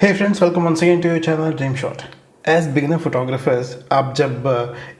Hey friends, welcome once again to your channel Dream Shot. As beginner photographers, आप जब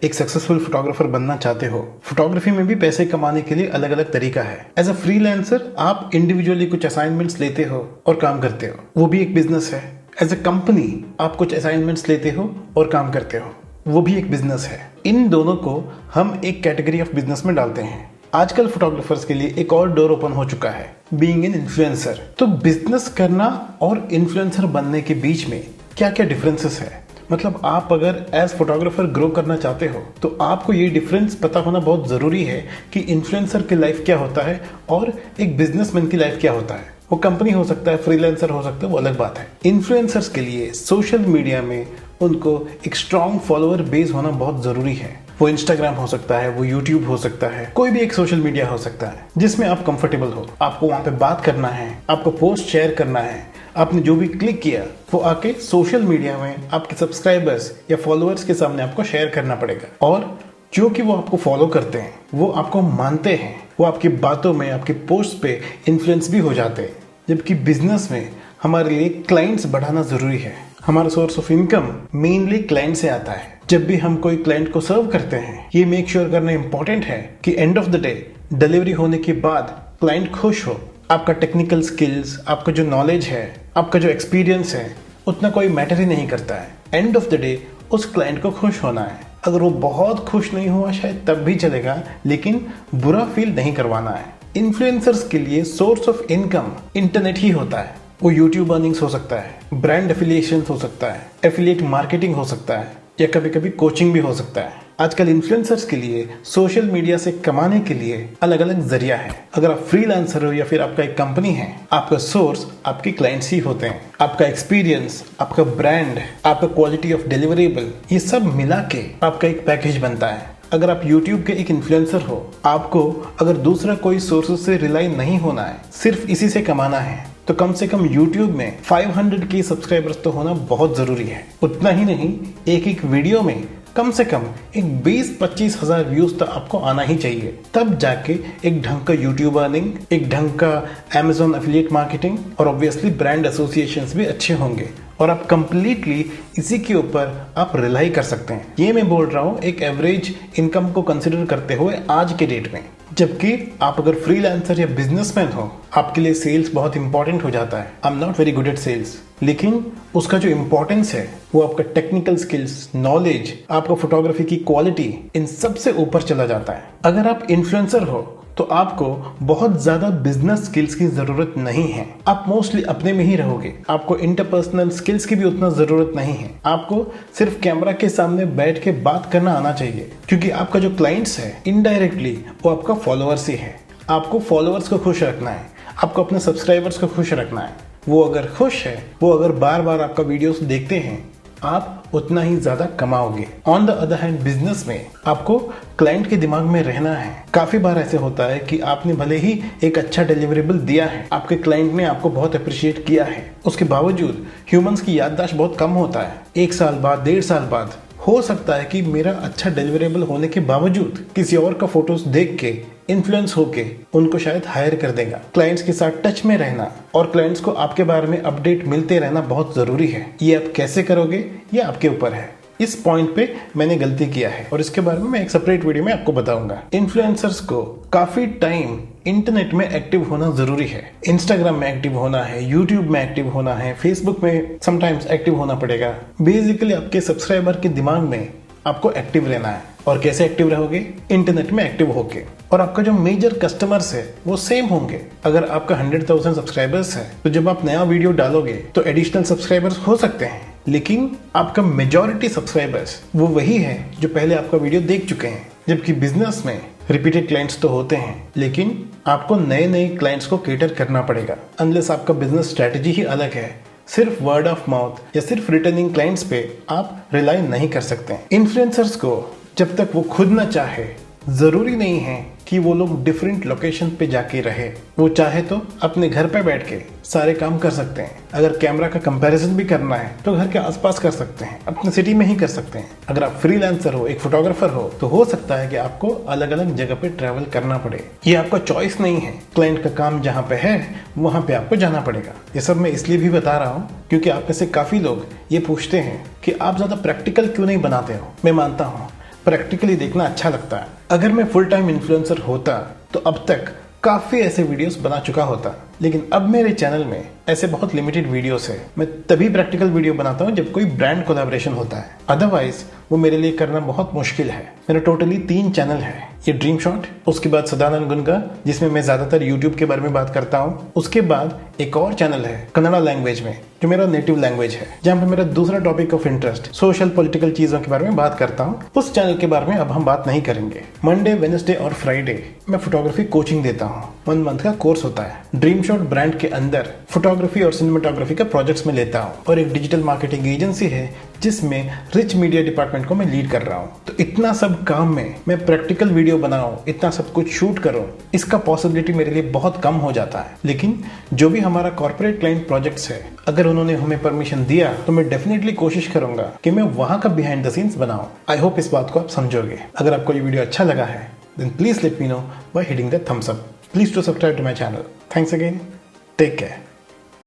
एक successful photographer बनना चाहते हो, फोटोग्राफी में भी पैसे कमाने के लिए अलग अलग तरीका है। एज अ फ्रीलांसर आप इंडिविजुअली कुछ असाइनमेंट्स लेते हो और काम करते हो, वो भी एक बिजनेस है। एज अ कंपनी आप कुछ असाइनमेंट्स लेते हो और काम करते हो, वो भी एक बिजनेस है। इन दोनों को हम एक कैटेगरी ऑफ बिजनेस में डालते हैं। आजकल फोटोग्राफर्स के लिए एक और डोर ओपन हो चुका है, बीइंग एन इन्फ्लुएंसर। तो बिजनेस करना और इन्फ्लुएंसर बनने के बीच में क्या क्या डिफरेंसेस है, मतलब आप अगर एज फोटोग्राफर ग्रो करना चाहते हो तो आपको ये डिफरेंस पता होना बहुत जरूरी है कि इन्फ्लुएंसर की लाइफ क्या होता है और एक बिजनेसमैन की लाइफ क्या होता है। वो कंपनी हो सकता है, फ्रीलांसर हो सकता है, वो अलग बात है। इन्फ्लुएंसर्स के लिए सोशल मीडिया में उनको एक स्ट्रॉन्ग फॉलोअर बेस होना बहुत जरूरी है। वो इंस्टाग्राम हो सकता है, वो यूट्यूब हो सकता है, कोई भी एक सोशल मीडिया हो सकता है जिसमें आप कंफर्टेबल हो। आपको वहां पे बात करना है, आपको पोस्ट शेयर करना है, आपने जो भी क्लिक किया वो आके सोशल मीडिया में आपके सब्सक्राइबर्स या फॉलोअर्स के सामने आपको शेयर करना पड़ेगा। और जो कि वो आपको फॉलो करते हैं, वो आपको मानते हैं, वो आपकी बातों में, आपकी पोस्ट पे इन्फ्लुएंस भी हो जाते हैं। जबकि बिजनेस में हमारे लिए क्लाइंट्स बढ़ाना जरूरी है। हमारा source of income mainly client से आता है। जब भी हम कोई क्लाइंट को सर्व करते हैं, ये मेक श्योर करना इंपॉर्टेंट है कि end of the day delivery होने के बाद क्लाइंट खुश हो। आपका टेक्निकल स्किल्स, आपका जो नॉलेज है, आपका जो एक्सपीरियंस है, उतना कोई मैटर ही नहीं करता है। एंड ऑफ द डे उस क्लाइंट को खुश होना है। अगर वो बहुत खुश नहीं हुआ शायद तब भी चलेगा, लेकिन बुरा फील नहीं करवाना है। इन्फ्लुएंसर्स के लिए सोर्स ऑफ इनकम इंटरनेट ही होता है। वो यूट्यूब अर्निंग्स हो सकता है, ब्रांड एफिलिएशन हो सकता है, एफिलिएट मार्केटिंग हो सकता है, या कभी कभी कोचिंग भी हो सकता है। आजकल इन्फ्लुएंसर्स के लिए सोशल मीडिया से कमाने के लिए अलग अलग जरिया है। अगर आप फ्रीलांसर हो या फिर आपका एक कंपनी है, आपका सोर्स आपके क्लाइंट्स ही होते हैं। आपका एक्सपीरियंस, आपका ब्रांड, आपका क्वालिटी ऑफ डिलीवरेबल, ये सब मिला के आपका एक पैकेज बनता है। अगर आप YouTube के एक इन्फ्लुएंसर हो, आपको अगर दूसरा कोई सोर्सेज से रिलाई नहीं होना है, सिर्फ इसी से कमाना है, तो कम से कम YouTube में 500 के सब्सक्राइबर्स तो होना बहुत जरूरी है। उतना ही नहीं, एक एक वीडियो में कम से कम एक 20-25 हजार व्यूज तो आपको आना ही चाहिए। तब जाके एक ढंग का यूट्यूब अर्निंग, एक ढंग का Amazon एफिलिएट मार्केटिंग और ऑब्वियसली ब्रांड एसोसिएशंस भी अच्छे होंगे और आप कंप्लीटली इसी के ऊपर आप रिलाई कर सकते हैं। ये मैं बोल रहा हूँ एक एवरेज इनकम को कंसिडर करते हुए आज के डेट में। जबकि आप अगर फ्रीलांसर या बिजनेसमैन हो, आपके लिए सेल्स बहुत इंपॉर्टेंट हो जाता है। I am not very good at sales, लेकिन उसका जो इंपॉर्टेंस है वो आपका टेक्निकल स्किल्स, नॉलेज, आपका फोटोग्राफी की क्वालिटी, इन सब से ऊपर चला जाता है। अगर आप इन्फ्लुएंसर हो तो आपको बहुत ज्यादा बिजनेस स्किल्स की जरूरत नहीं है। आप मोस्टली अपने में ही रहोगे। आपको इंटरपर्सनल स्किल्स की भी उतना जरूरत नहीं है। आपको सिर्फ कैमरा के सामने बैठ के बात करना आना चाहिए, क्योंकि आपका जो क्लाइंट्स है इनडायरेक्टली वो आपका फॉलोअर्स ही है। आपको फॉलोअर्स को खुश रखना है, आपको अपने सब्सक्राइबर्स को खुश रखना है। वो अगर खुश है, वो अगर बार बार आपका वीडियोस देखते हैं, आप उतना ही ज्यादा कमाओगे। On the other hand business में आपको क्लाइंट के दिमाग में रहना है। काफी बार ऐसे होता है कि आपने भले ही एक अच्छा डिलीवरेबल दिया है, आपके क्लाइंट ने आपको बहुत अप्रिशिएट किया है, उसके बावजूद ह्यूमंस की याददाश्त बहुत कम होता है। 1 साल बाद, 1.5 साल बाद हो सकता है कि मेरा अच्छा डिलीवरेबल होने के बावजूद किसी और का फोटोज देख के इन्फ्लुएंस होके उनको शायद हायर कर देगा। क्लाइंट्स के साथ टच में रहना और क्लाइंट्स को आपके बारे में अपडेट मिलते रहना बहुत जरूरी है। ये आप कैसे करोगे ये आपके ऊपर है। इस पॉइंट पे मैंने गलती किया है और इसके बारे में मैं एक सेपरेट वीडियो में आपको बताऊंगा। इन्फ्लुएंसर्स को काफी टाइम इंटरनेट में एक्टिव होना जरूरी है। इंस्टाग्राम में एक्टिव होना है, यूट्यूब में एक्टिव होना है, फेसबुक में समटाइम्स एक्टिव होना पड़ेगा। बेसिकली आपके सब्सक्राइबर के दिमाग में आपको एक्टिव रहना है। और कैसे एक्टिव रहोगे? इंटरनेट में एक्टिव होके। और आपका जो मेजर कस्टमर्स है वो सेम होंगे। अगर आपका 100,000 सब्सक्राइबर्स है तो जब आप नया वीडियो डालोगे तो एडिशनल सब्सक्राइबर्स हो सकते हैं, लेकिन आपका मेजॉरिटी सब्सक्राइबर्स वो वही है जो पहले आपका वीडियो देख चुके हैं। जबकि बिजनेस में रिपीटेड क्लाइंट्स तो होते हैं, लेकिन आपको नए नए क्लाइंट्स को केटर करना पड़ेगा। अनलेस आपका बिजनेस स्ट्रेटेजी ही अलग है, सिर्फ वर्ड ऑफ माउथ या सिर्फ रिटर्निंग क्लाइंट्स पे आप रिलाई नहीं कर सकते। इन्फ्लुएंसर्स को जब तक वो खुद ना चाहे जरूरी नहीं है कि वो लोग डिफरेंट लोकेशन पे जाके रहे। वो चाहे तो अपने घर पे बैठ के सारे काम कर सकते हैं। अगर कैमरा का कंपैरिजन भी करना है तो घर के आसपास कर सकते हैं, अपने सिटी में ही कर सकते हैं। अगर आप फ्रीलांसर हो, एक फोटोग्राफर हो, तो हो सकता है कि आपको अलग अलग जगह पे ट्रैवल करना पड़े। ये आपका चॉइस नहीं है, क्लाइंट का काम जहाँ पे है वहां पे आपको जाना पड़ेगा। ये सब मैं इसलिए भी बता रहा हूँ क्योंकि आप में से काफी लोग ये पूछते हैं कि आप ज्यादा प्रैक्टिकल क्यों नहीं बनाते हो। मैं मानता हूँ प्रैक्टिकली देखना अच्छा लगता है। अगर मैं फुल टाइम इन्फ्लुएंसर होता तो अब तक काफी ऐसे वीडियोस बना चुका होता, लेकिन अब मेरे चैनल में ऐसे बहुत लिमिटेड वीडियोस है। मैं तभी प्रैक्टिकल वीडियो बनाता हूँ जब कोई ब्रांड कोलैबोरेशन होता है, अदरवाइज वो मेरे लिए करना बहुत मुश्किल है। मेरा टोटली 3 चैनल है, ये ड्रीम शॉट, उसके बाद सदानंद गुनगा जिसमें मैं ज्यादातर यूट्यूब के बारे में बात करता हूँ, उसके बाद एक और चैनल है कन्नड़ा लैंग्वेज में जो मेरा नेटिव लैंग्वेज है, जहाँ पे मेरा दूसरा topic of interest social political चीजों के बारे में बात करता हूँ। उस चैनल के बारे में अब हम बात नहीं करेंगे। मंडे, वेडनेसडे और फ्राइडे मैं फोटोग्राफी कोचिंग देता हूँ। 1 मंथ का कोर्स होता है। ड्रीम शॉट ब्रांड के अंदर फोटोग्राफी और सिनेमाटोग्राफी का प्रोजेक्ट्स में लेता हूँ और एक डिजिटल मार्केटिंग एजेंसी है जिसमें रिच मीडिया डिपार्टमेंट को मैं लीड कर रहा हूँ। तो इतना सब काम में मैं प्रैक्टिकल वीडियो बनाऊं, इतना सब कुछ शूट करूं, इसका पॉसिबिलिटी मेरे लिए बहुत कम हो जाता है। लेकिन जो भी हमारा कॉर्पोरेट क्लाइंट प्रोजेक्ट्स है, अगर उन्होंने हमें परमिशन दिया तो मैं डेफिनेटली कोशिश करूंगा कि मैं वहां का बिहाइंड द सीन्स बनाऊं। आई होप इस बात को आप समझोगे। अगर आपको ये वीडियो अच्छा लगा है then please let me know by hitting the thumbs up. Please to subscribe to my channel. Thanks again, take care.